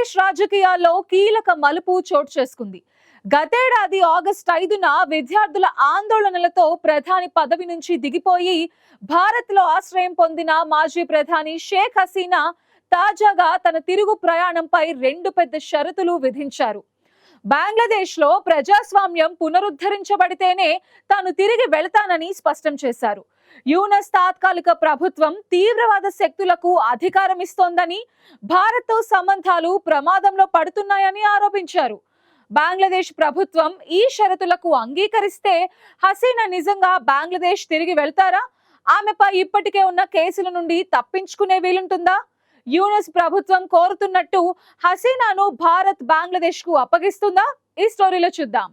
బంగ్లాదేశ్ రాజకీయాల్లో కీలక మలుపు చోటు చేసుకుంది. గతేడాది ఆగస్టు 5న విద్యార్థుల ఆందోళనలతో ప్రధాని పదవి నుంచి దిగిపోయి భారత్లో ఆశ్రయం పొందిన మాజీ ప్రధాని షేక్ హసీనా తాజాగా తన తిరుగు ప్రయాణంపై రెండు పెద్ద షరతులు విధించారు. బంగ్లాదేశ్ లో ప్రజాస్వామ్యం పునరుద్ధరించబడితేనే తాను తిరిగి వెళ్తానని స్పష్టం చేశారు. యూనస్ తాత్కాలిక ప్రభుత్వం తీవ్రవాద శక్తులకు అధికారం ఇస్తోందని, భారత్తో సంబంధాలు ప్రమాదంలో పడుతున్నాయని ఆరోపించారు. బంగ్లాదేశ్ ప్రభుత్వం ఈ షరతులకు అంగీకరిస్తే హసీనా నిజంగా బంగ్లాదేశ్ తిరిగి వెళ్తారా? ఆమెపై ఇప్పటికే ఉన్న కేసుల నుండి తప్పించుకునే వీలుంటుందా? యూనస్ ప్రభుత్వం కోరుతున్నట్టు హసీనాను భారత్ బంగ్లాదేశ్ కు అప్పగిస్తుందా? ఈ స్టోరీలో చూద్దాం.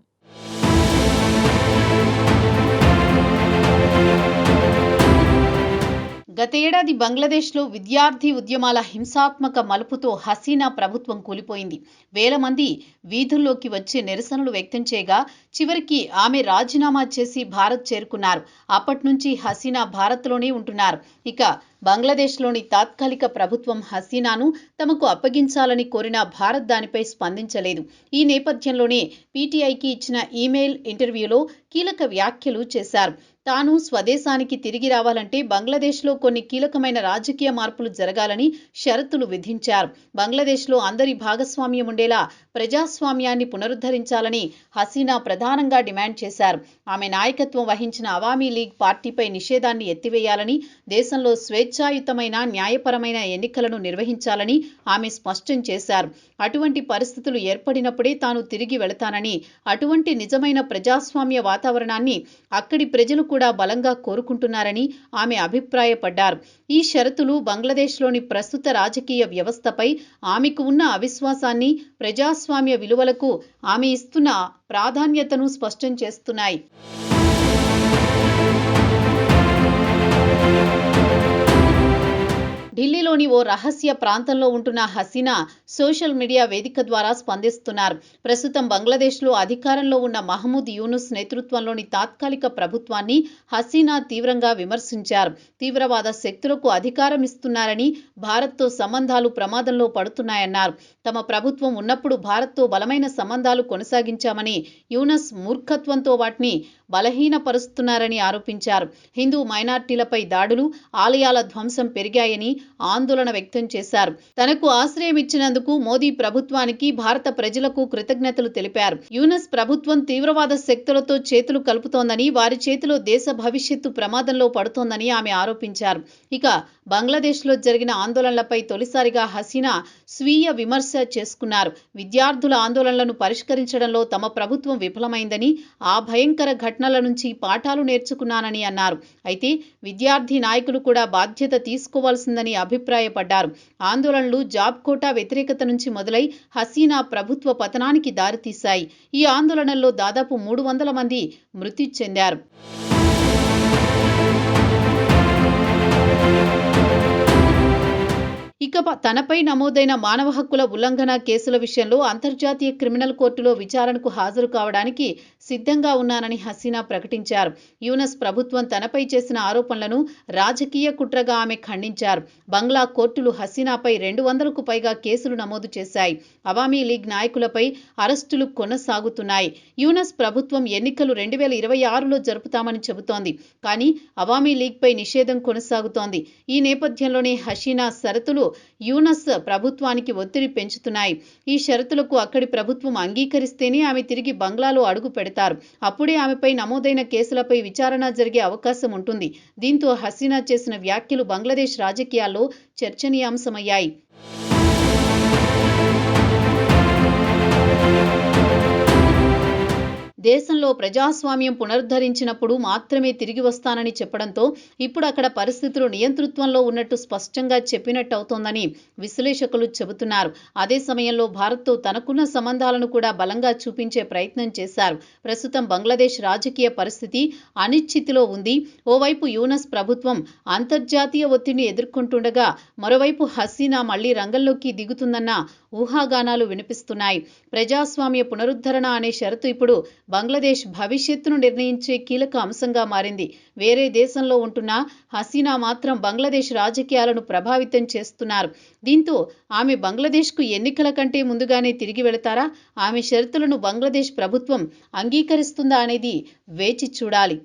గతేడాది బంగ్లాదేశ్లో విద్యార్థి ఉద్యమాల హింసాత్మక మలుపుతో హసీనా ప్రభుత్వం కూలిపోయింది. వేల మంది వీధుల్లోకి వచ్చి నిరసనలు వ్యక్తం చేయగా చివరికి ఆమె రాజీనామా చేసి భారత్ చేరుకున్నారు. అప్పటి నుంచి హసీనా భారత్లోనే ఉంటున్నారు. ఇక బంగ్లాదేశ్లోని తాత్కాలిక ప్రభుత్వం హసీనాను తమకు అప్పగించాలని కోరిన భారత్ దానిపై స్పందించలేదు. ఈ నేపథ్యంలోనే పీటీఐకి ఇచ్చిన ఈమెయిల్ ఇంటర్వ్యూలో కీలక వ్యాఖ్యలు చేశారు. తాను స్వదేశానికి తిరిగి రావాలంటే బంగ్లాదేశ్లో కొన్ని కీలకమైన రాజకీయ మార్పులు జరగాలని షరతులు విధించారు. బంగ్లాదేశ్లో అందరి భాగస్వామ్యం ఉండేలా ప్రజాస్వామ్యాన్ని పునరుద్ధరించాలని హసీనా ప్రధానంగా డిమాండ్ చేశారు. ఆమె నాయకత్వం వహించిన అవామీ లీగ్ పార్టీపై నిషేధాన్ని ఎత్తివేయాలని, దేశంలో స్వేచ్ఛాయుతమైన న్యాయపరమైన ఎన్నికలను నిర్వహించాలని ఆమె స్పష్టం చేశారు. అటువంటి పరిస్థితులు ఏర్పడినప్పుడే తాను తిరిగి వెళతానని, అటువంటి నిజమైన ప్రజాస్వామ్య వాతావరణాన్ని అక్కడి ప్రజలు కూడా బలంగా కోరుకుంటున్నారని ఆమె అభిప్రాయపడ్డారు. ఈ షరతులు బంగ్లాదేశ్లోని ప్రస్తుత రాజకీయ వ్యవస్థపై ఆమెకు ఉన్న అవిశ్వాసాన్ని, ప్రజాస్వామ్య విలువలకు ఆమె ఇస్తున్న ప్రాధాన్యతను స్పష్టం చేస్తున్నాయి. ఢిల్లీలోని ఓ రహస్య ప్రాంతంలో ఉంటున్న హసీనా సోషల్ మీడియా వేదిక ద్వారా స్పందిస్తున్నారు. ప్రస్తుతం బంగ్లాదేశ్లో అధికారంలో ఉన్న మహమూద్ యూనుస్ నేతృత్వంలోని తాత్కాలిక ప్రభుత్వాన్ని హసీనా తీవ్రంగా విమర్శించారు. తీవ్రవాద శక్తులకు అధికారం ఇస్తున్నారని, భారత్తో సంబంధాలు ప్రమాదంలో పడుతున్నాయన్నారు. తమ ప్రభుత్వం ఉన్నప్పుడు భారత్తో బలమైన సంబంధాలు కొనసాగించామని, యూనస్ మూర్ఖత్వంతో వాటిని బలహీనపరుస్తున్నారని ఆరోపించారు. హిందూ మైనార్టీలపై దాడులు, ఆలయాల ధ్వంసం పెరిగాయని ఆందోళన వ్యక్తం చేశారు. తనకు ఆశ్రయం ఇచ్చినందుకు మోదీ ప్రభుత్వానికి, భారత ప్రజలకు కృతజ్ఞతలు తెలిపారు. యూనస్ ప్రభుత్వం తీవ్రవాద శక్తులతో చేతులు కలుపుతోందని, వారి చేతిలో దేశ భవిష్యత్తు ప్రమాదంలో పడుతోందని ఆమె ఆరోపించారు. ఇక బంగ్లాదేశ్లో జరిగిన ఆందోళనలపై తొలిసారిగా హసీనా స్వీయ విమర్శ చేసుకున్నారు. విద్యార్థుల ఆందోళనలను పరిష్కరించడంలో తమ ప్రభుత్వం విఫలమైందని, ఆ భయంకర ఘటనల నుంచి పాఠాలు నేర్చుకున్నానని అన్నారు. అయితే విద్యార్థి నాయకులు కూడా బాధ్యత తీసుకోవాల్సిందని అభిప్రాయపడ్డారు. ఆందోళనలు జాబ్ కోటా వ్యతిరేకత నుంచి మొదలై హసీనా ప్రభుత్వ పతనానికి దారితీశాయి. ఈ ఆందోళనల్లో దాదాపు 300 మంది మృతి చెందారు. ఇక తనపై నమోదైన మానవ హక్కుల ఉల్లంఘన కేసుల విషయంలో అంతర్జాతీయ క్రిమినల్ కోర్టులో విచారణకు హాజరు కావడానికి సిద్ధంగా ఉన్నానని హసీనా ప్రకటించారు. యూనస్ ప్రభుత్వం తనపై చేసిన ఆరోపణలను రాజకీయ కుట్రగా ఆమె ఖండించారు. బంగ్లా కోర్టులు హసీనాపై 200కు పైగా కేసులు నమోదు చేశాయి. అవామీ లీగ్ నాయకులపై అరెస్టులు కొనసాగుతున్నాయి. యూనస్ ప్రభుత్వం ఎన్నికలు 2026లో జరుపుతామని చెబుతోంది. కానీ అవామీ లీగ్పై నిషేధం కొనసాగుతోంది. ఈ నేపథ్యంలోనే హసీనా షరతులు యూనస్ ప్రభుత్వానికి ఒత్తిడి పెంచుతున్నాయి. ఈ షరతులకు అక్కడి ప్రభుత్వం అంగీకరిస్తేనే ఆమె తిరిగి బంగ్లాలో అడుగు పెడతారు. అప్పుడే ఆమెపై నమోదైన కేసులపై విచారణ జరిగే అవకాశం ఉంటుంది. దీంతో హసీనా చేసిన వ్యాఖ్యలు బంగ్లాదేశ్ రాజకీయాల్లో చర్చనీయాంశమయ్యాయి. దేశంలో ప్రజాస్వామ్యం పునరుద్ధరించినప్పుడు మాత్రమే తిరిగి వస్తానని చెప్పడంతో ఇప్పుడు అక్కడ పరిస్థితులు నియంతృత్వంలో ఉన్నట్టు స్పష్టంగా చెప్పినట్టు అవుతోందని విశ్లేషకులు చెబుతున్నారు. అదే సమయంలో భారత్తో తనకున్న సంబంధాలను కూడా బలంగా చూపించే ప్రయత్నం చేశారు. ప్రస్తుతం బంగ్లాదేశ్ రాజకీయ పరిస్థితి అనిశ్చితిలో ఉంది. ఓవైపు యూనస్ ప్రభుత్వం అంతర్జాతీయ ఒత్తిడిని ఎదుర్కొంటుండగా, మరోవైపు హసీనా మళ్లీ రంగంలోకి దిగుతుందన్న ఊహాగానాలు వినిపిస్తున్నాయి. ప్రజాస్వామ్య పునరుద్ధరణ అనే షరతు ఇప్పుడు బంగ్లాదేశ్ భవిష్యత్తును నిర్ణయించే కీలక అంశంగా మారింది. వేరే దేశంలో ఉంటున్న హసీనా మాత్రం బంగ్లాదేశ్ రాజకీయాలను ప్రభావితం చేస్తున్నారు. దీంతో ఆమె బంగ్లాదేశ్కు ఎన్నికల కంటే ముందుగానే తిరిగి వెళతారా? ఆమె షరతులను బంగ్లాదేశ్ ప్రభుత్వం అంగీకరిస్తుందా అనేది వేచి చూడాలి.